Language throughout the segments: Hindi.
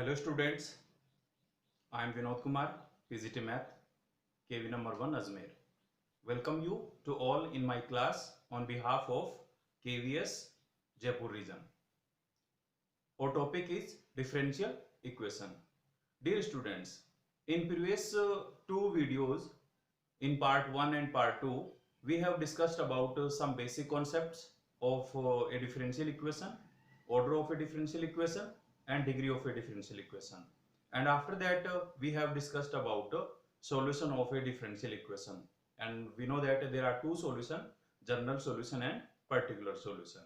Hello students, I am Vinod Kumar, PGT Math, KV number 1 Ajmer. Welcome you to all in my class on behalf of KVS Jaipur region. Our topic is differential equation. Dear students, in previous two videos, in part 1 and part 2, we have discussed about some basic concepts of a differential equation, order of a differential equation and degree of a differential equation. And after that we have discussed about solution of a differential equation, and we know that there are two solutions, general solution and particular solution.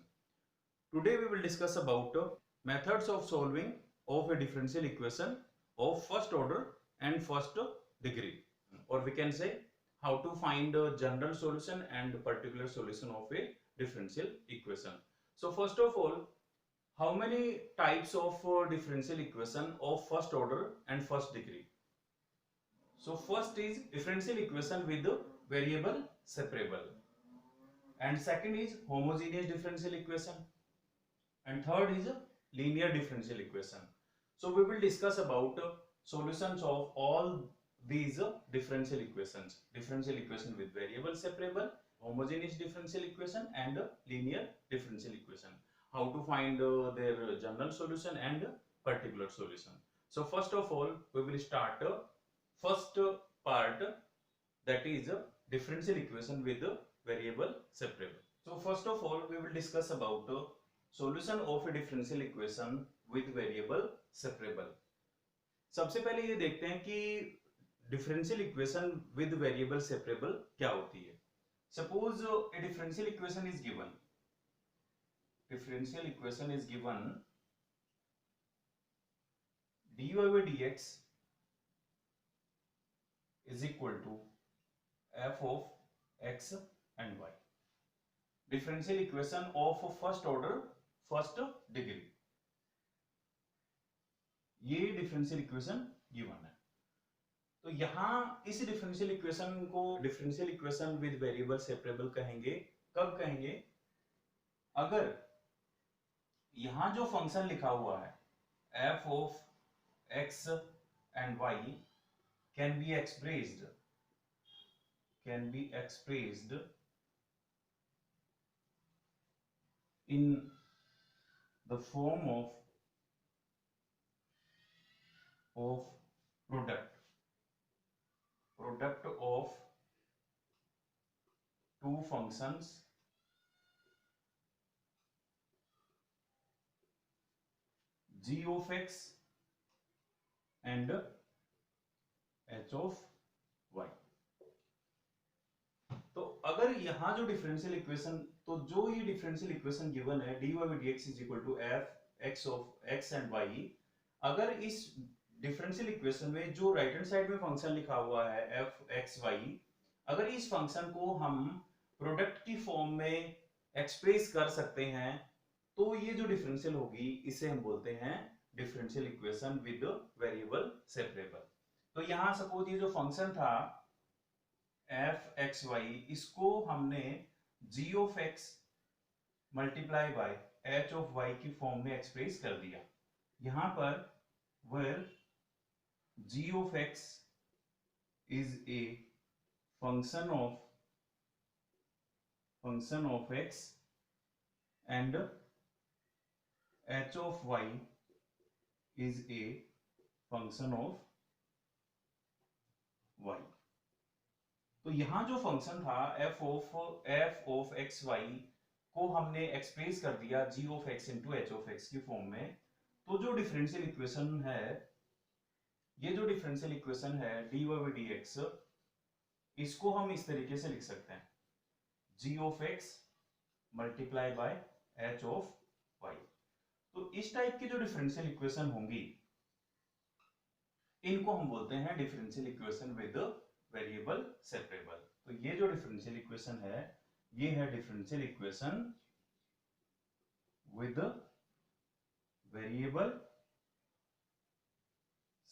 Today we will discuss about methods of solving of a differential equation of first order and first degree, or we can say how to find a general solution and particular solution of a differential equation. So first of all, how many types of differential equation of first order and first degree? So first is differential equation with variable separable, and second is homogeneous differential equation, and third is linear differential equation. So we will discuss about solutions of all these differential equation with variable separable, homogeneous differential equation and linear differential equation, how to find their general solution and particular solution. So first of all we will start first part, that is differential equation with variable separable. So first of all we will discuss about solution of a differential equation with variable separable. सबसे पहले ये देखते हैं कि differential equation with variable separable क्या होती है. Suppose A differential equation is given, dy by dx is equal to f of x and y. Differential equation of first order first degree, ये डिफरेंशियल इक्वेशन गिवन है. तो यहां इस डिफरेंशियल इक्वेशन को differential equation with variable separable कहेंगे. कब कहेंगे? अगर यहां जो फंक्शन लिखा हुआ है f of x and y can be expressed in the form of product of two functions g of x and h of y. तो अगर यहां जो डिफरेंशियल इक्वेशन, तो जो ये डिफरेंशियल इक्वेशन गिवन है dy by dx is equal to f x of x and y, अगर इस डिफरेंशियल इक्वेशन में जो राइट हैंड साइड में फंक्शन लिखा हुआ है f x y, अगर इस फंक्शन को हम प्रोडक्ट की फॉर्म में एक्सप्रेस कर सकते हैं, तो ये जो डिफरेंशियल होगी इसे हम बोलते हैं differential equation with variable separable. तो यहां सपोज ये जो फंक्शन था एफ एक्स वाई, इसको हमने g of x multiply by h of y की फॉर्म में एक्सप्रेस कर दिया. यहां पर where g of x is a function of x and h of y is a function of y. तो यहां जो फंक्शन था f ऑफ एक्स वाई को हमने एक्सप्रेस कर दिया g of x into H of x की फॉर्म में. तो जो डिफरेंशियल इक्वेशन है, ये जो डिफरेंशियल इक्वेशन है dy by dx, इसको हम इस तरीके से लिख सकते हैं g of x multiply by h of y. तो इस टाइप की जो डिफरेंशियल इक्वेशन होंगी इनको हम बोलते हैं differential equation with variable separable. तो ये जो डिफरेंशियल इक्वेशन है, ये है differential equation with variable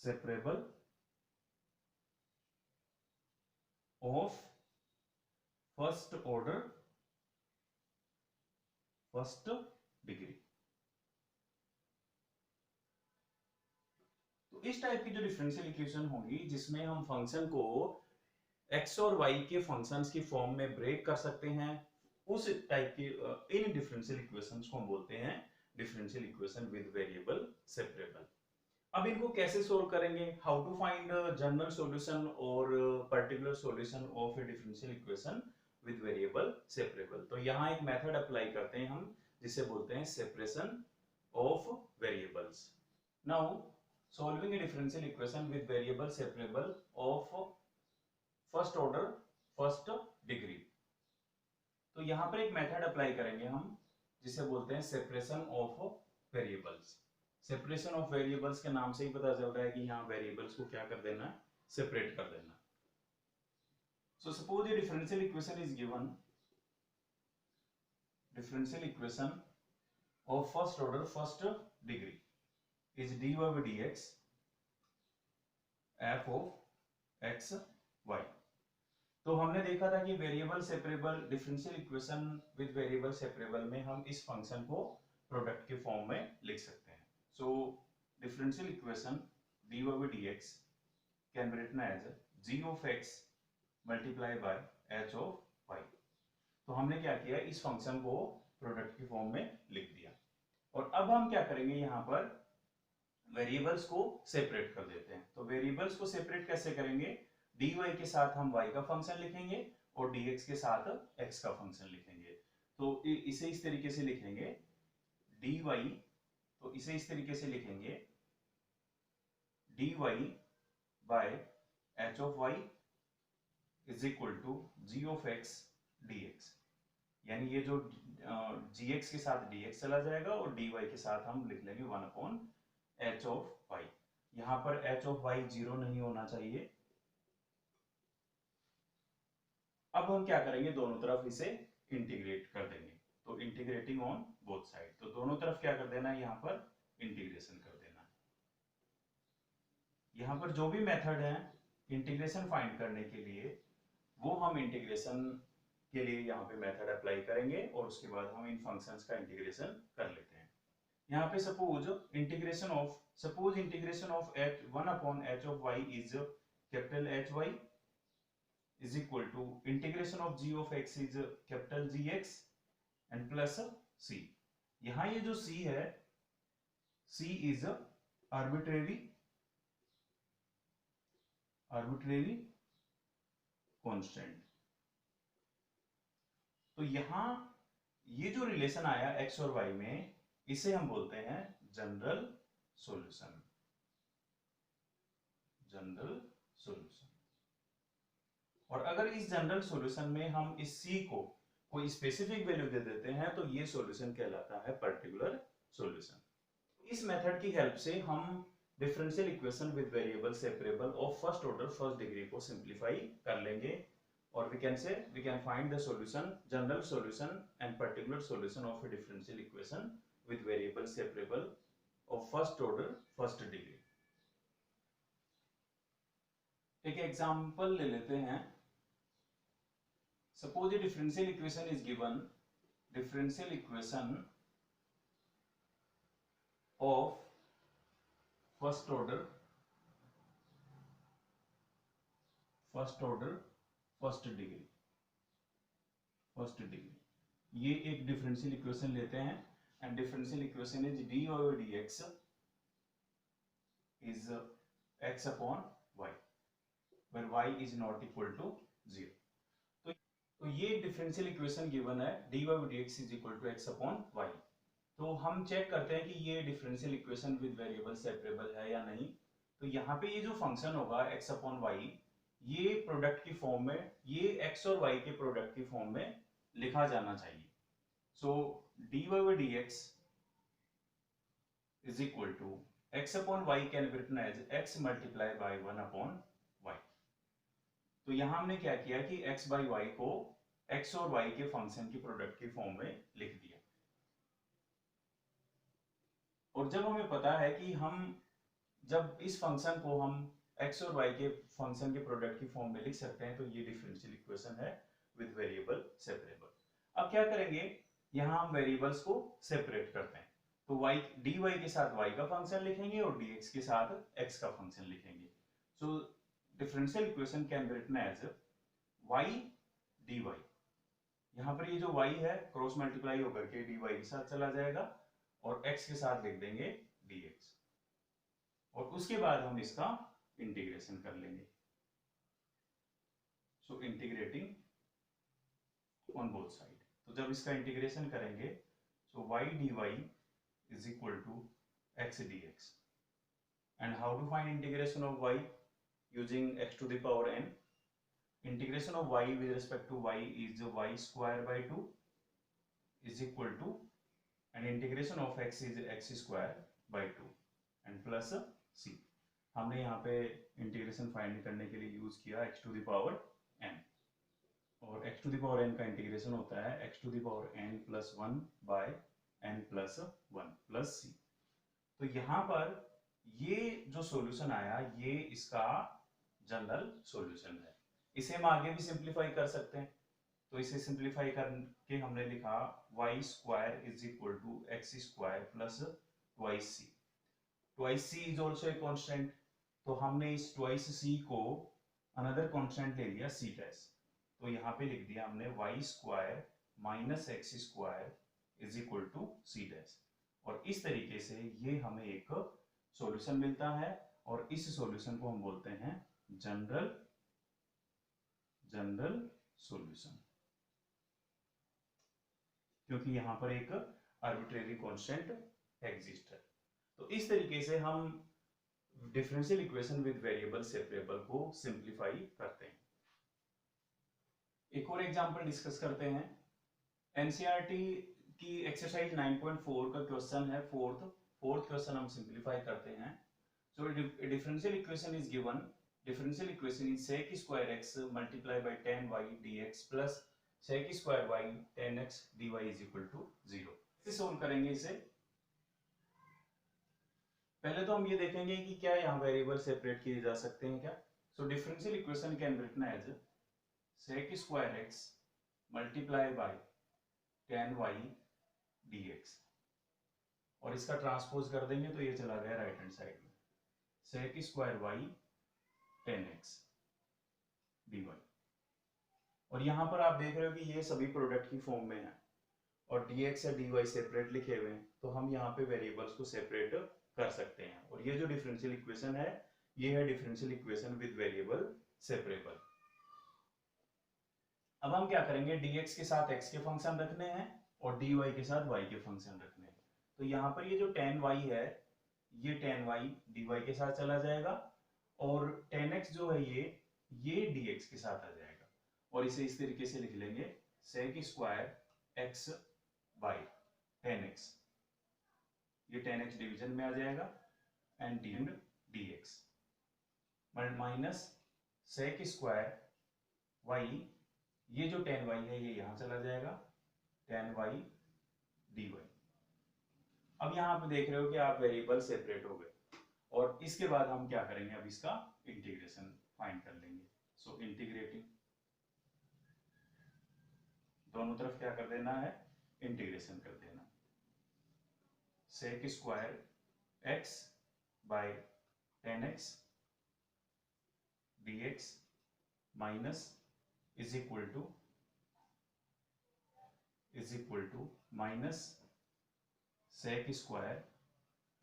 separable of first order first degree. इस टाइप की जो डिफरेंशियल इक्वेशन होंगी जिसमें हम फंक्शन को x और y के फंक्शंस की फॉर्म में ब्रेक कर सकते हैं, उस टाइप की इन डिफरेंशियल इक्वेशंस को हम बोलते हैं differential equation with variable separable. अब इनको कैसे सोल्व करेंगे, how to find general solution और particular solution of a differential equation with variable separable. तो यहाँ एक मेथड अप्लाई करते हैं हम जिसे बोलते हैं separation of variables. Now solving A differential equation with variable separable of first order first degree. तो यहाँ पर एक मेथड अप्लाई करेंगे हम जिसे बोलते हैं separation of variables. Separation of variables के नाम से ही पता चल रहा है कि यहाँ वेरिएबल्स को क्या कर देना है, सेपरेट कर देना। सो सपोज ये differential equation is given, differential equation of first order first degree is dy by dx f of x y। तो हमने देखा था कि variable separable differential equation with variable separable में हम इस फंक्शन को प्रोडक्ट के फॉर्म में लिख सकते हैं। So differential equation dy by dx can be written as g of x multiply by h of y। तो हमने क्या किया, इस फंक्शन को प्रोडक्ट की फॉर्म में लिख दिया। और अब हम क्या करेंगे, यहाँ पर वेरिएबल्स को सेपरेट कर देते हैं। तो वेरिएबल्स को सेपरेट कैसे करेंगे, dy के साथ हम y का फंक्शन लिखेंगे और dx के साथ x का फंक्शन लिखेंगे। तो इसे इस तरीके से लिखेंगे dy, तो इसे इस तरीके से लिखेंगे dy by h of y is equal to g of x dx। यानी ये जो gx के साथ dx चला जाएगा और dy के साथ हम लिख लेंगे 1 अपॉन h of y। यहाँ पर h of y 0 नहीं होना चाहिए। अब हम क्या करेंगे, दोनों तरफ इसे इंटीग्रेट कर देंगे। तो इंटीग्रेटिंग ऑन बोथ साइड, तो दोनों तरफ क्या कर देना है, यहाँ पर इंटीग्रेशन कर देना। यहाँ पर जो भी मेथड है इंटीग्रेशन फाइंड करने के लिए, वो हम इंटीग्रेशन के लिए यहाँ पे मेथड अप्लाई करेंगे और उसके बाद हम इन फंक्शंस का इंटीग्रेशन कर लेते हैं। यहाँ पे suppose integration of h 1 upon h of y is capital h y is equal to integration of g of x is capital Gx and plus c। यहां ये जो c है, c is arbitrary constant। तो यहां ये जो रिलेशन आया x और y में, इसे हम बोलते हैं जनरल सॉल्यूशन। और अगर इस जनरल सॉल्यूशन में हम इस c को कोई स्पेसिफिक वैल्यू दे देते हैं तो ये सॉल्यूशन कहलाता है पर्टिकुलर सॉल्यूशन। इस मेथड की हेल्प से हम differential equation with variable separable of first order first degree को सिंप्लीफाई कर लेंगे और we can find the solution, general solution and particular solution of a differential equation with variable separable of first order first degree. एक एग्जांपल ले लेते हैं। Suppose a differential equation is given, differential equation of first order first degree। ये एक डिफरेंशियल इक्वेशन लेते हैं and differential equation is dy over dx is x upon y where y is not equal to 0। तो ये डिफरेंशियल इक्वेशन गिवन है dy by dx is equal to x upon y। तो हम चेक करते हैं कि ये differential equation with variable separable है या नहीं। तो यहाँ पे ये जो फंक्शन होगा x upon y, ये प्रोडक्ट की फॉर्म में, ये x और y के प्रोडक्ट की फॉर्म में लिखा जाना चाहिए। सो dy by dx is equal to x upon y can be written as x multiplied by 1 upon y। तो यहां हमने क्या किया कि x by y को x और y के फंक्शन की प्रोडक्ट की फॉर्म में लिख दिया। और जब हमें पता है कि हम जब इस फंक्शन को हम x और y के फंक्शन के प्रोडक्ट की फॉर्म में लिख सकते हैं, तो ये डिफरेंशियल इक्वेशन है विद वेरिएबल सेपरेबल। अब क्या करेंगे, यहां हम वेरिएबल्स को सेपरेट करते हैं। तो y dy के साथ y का फंक्शन लिखेंगे और dx के साथ x का फंक्शन लिखेंगे। So differential equation can be written as y dy। यहाँ पर ये जो y है क्रॉस मल्टीप्लाई होकर के dy के साथ चला जाएगा और x के साथ लिख देंगे dx, और उसके बाद हम इसका इंटीग्रेशन कर लेंगे। So integrating on both side, तो जब इसका इंटीग्रेशन करेंगे सो y dy is equal to x dx, and how to find integration of y using x to the power n? Integration of y with respect to y is y square by 2 is equal to, and integration of x is x square by 2 and plus c। हमने यहाँ पे इंटीग्रेशन फाइंड करने के लिए यूज किया x to the power n, और x to the power n का इंटीग्रेशन होता है x to the power n plus 1 by n plus 1 plus c। तो यहाँ पर ये जो सॉल्यूशन आया ये इसका जनरल सॉल्यूशन है। इसे हम आगे भी सिंप्लीफाई कर सकते हैं, तो इसे सिंप्लीफाई करके हमने लिखा y square is equal to x square plus twice c। Twice c is also a constant, तो हमने इस ट्वाइस c को अनदर कांस्टेंट ले लिया c डैश, तो यहाँ पे लिख दिया हमने y square minus x square is equal to C dash, और इस तरीके से ये हमें एक सॉल्यूशन मिलता है, और इस सॉल्यूशन को हम बोलते हैं जनरल सॉल्यूशन, क्योंकि यहां पर एक आर्बिट्रेरी कांस्टेंट एग्जिस्ट है। तो इस तरीके से हम differential equation with variable separable को सिंप्लीफाई करते हैं। एक और एग्जांपल डिस्कस करते हैं। एनसीईआरटी की एक्सरसाइज 9.4 का क्वेश्चन है, फोर्थ क्वेश्चन हम सिंप्लीफाई करते हैं। So differential equation is given, differential equation is sec square x multiply by tan y dx plus sec square y tan x dy is equal to 0। कैसे सोल्व करेंगे इसे? पहले तो हम ये देखेंगे कि क्या यहाँ वेरिएबल सेपरेट किए जा सकते हैं क्या। So differential equation can be written as sec square x multiply by tan y dx, और इसका ट्रांसपोज कर देंगे तो ये चला गया राइट हैंड साइड में, sec square y tan x dy। और यहां पर आप देख रहे हो कि ये सभी प्रोडक्ट की फॉर्म में है और dx या dy सेपरेट लिखे हुए हैं, तो हम यहाँ पे वेरिएबल्स को सेपरेट कर सकते हैं, और ये जो डिफरेंशियल इक्वेशन है ये है differential equation with variable separable. अब हम क्या करेंगे, dx के साथ x के फंक्शन रखने हैं और dy के साथ y के फंक्शन रखने हैं। तो यहाँ पर ये जो tan y है ये tan y dy के साथ चला जाएगा, और tan x जो है ये dx के साथ आ जाएगा, और इसे इस तरीके से लिख लेंगे sec square x by tan x, ये tan x डिवीजन में आ जाएगा, and dx minus sec square y, ये जो tan y है ये यहां चला जाएगा, tan y dy। अब यहां पे देख रहे हो कि आप वेरिएबल सेपरेट हो गए, और इसके बाद हम क्या करेंगे, अब इसका इंटीग्रेशन फाइंड कर लेंगे। सो इंटीग्रेटिंग, दोनों तरफ क्या कर देना है, इंटीग्रेशन कर देना। sec square x by tan x dx minus is equal to minus sec square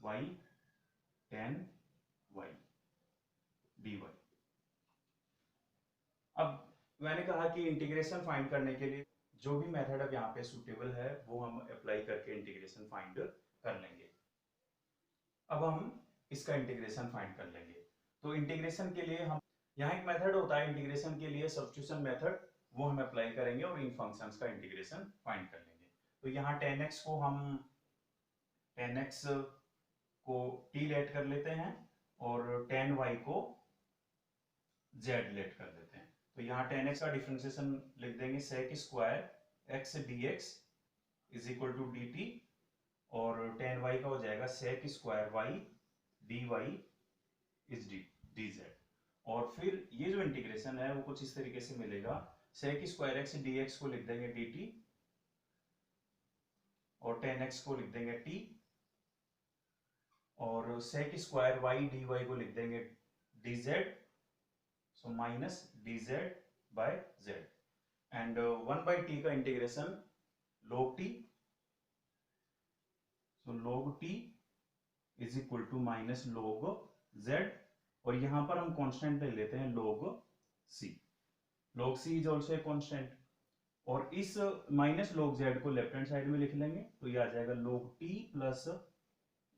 y tan y dy। अब मैंने कहा कि इंटीग्रेशन फाइंड करने के लिए जो भी मेथड अब यहाँ पे सुटेबल है वो हम अप्लाई करके इंटीग्रेशन फाइंड कर लेंगे। अब हम इसका इंटीग्रेशन फाइंड कर लेंगे। तो इंटीग्रेशन के लिए हम यहाँ एक मेथड होता है इंटीग्रेशन के लिए, सब्स्टिट्यूशन मेथड, वो हम अप्लाई करेंगे और इन फंक्शंस का इंटीग्रेशन फाइंड कर लेंगे। तो यहाँ tan x को हम tan x को t लेट कर लेते हैं और tan y को z लेट कर देते हैं। तो यहाँ tan x का डिफरेंशिएशन लिख देंगे sec square x dx is equal to dt, और tan y का हो जाएगा sec square y dy is dz। और फिर ये जो इंटीग्रेशन है वो कुछ इस तरीके से मिलेगा, sec स्क्वायर x dx को लिख देंगे dt और tan x को लिख देंगे t, और sec square y d y को लिख देंगे d z, so minus d z by z, and 1/t का integration log t, so log t is equal to minus log z, और यहां पर हम कांस्टेंट ले लेते हैं log c, log c is also a constant, और इस माइनस log z को लेफ्ट हैंड साइड में लिख लेंगे तो ये आ जाएगा log t plus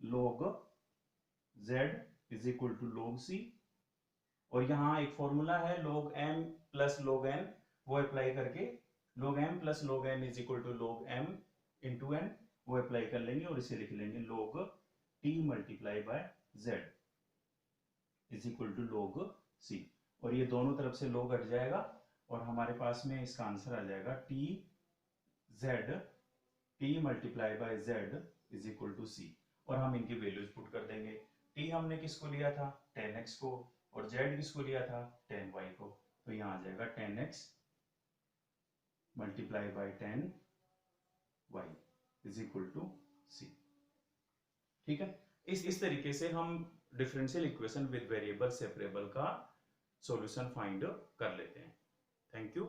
log z is equal to log c, और यहाँ एक फॉर्मूला है log m plus log n, वो अप्लाई करके log m plus log n is equal to log m into n, वो अप्लाई कर लेंगे और इसे लिख लेंगे log t multiply by z is equal to log c, और ये दोनों तरफ से log हट जाएगा और हमारे पास में इसका आंसर आ जाएगा t multiply by z is equal to c, और हम इनकी वैल्यूज पुट कर देंगे। t हमने किसको लिया था 10x को, और z किसको लिया था 10y को, तो यहाँ आ जाएगा 10x multiply by 10y is equal to c। ठीक है, इस तरीके से हम differential equation with variable separable का सॉल्यूशन फाइंड कर लेते हैं। Thank you.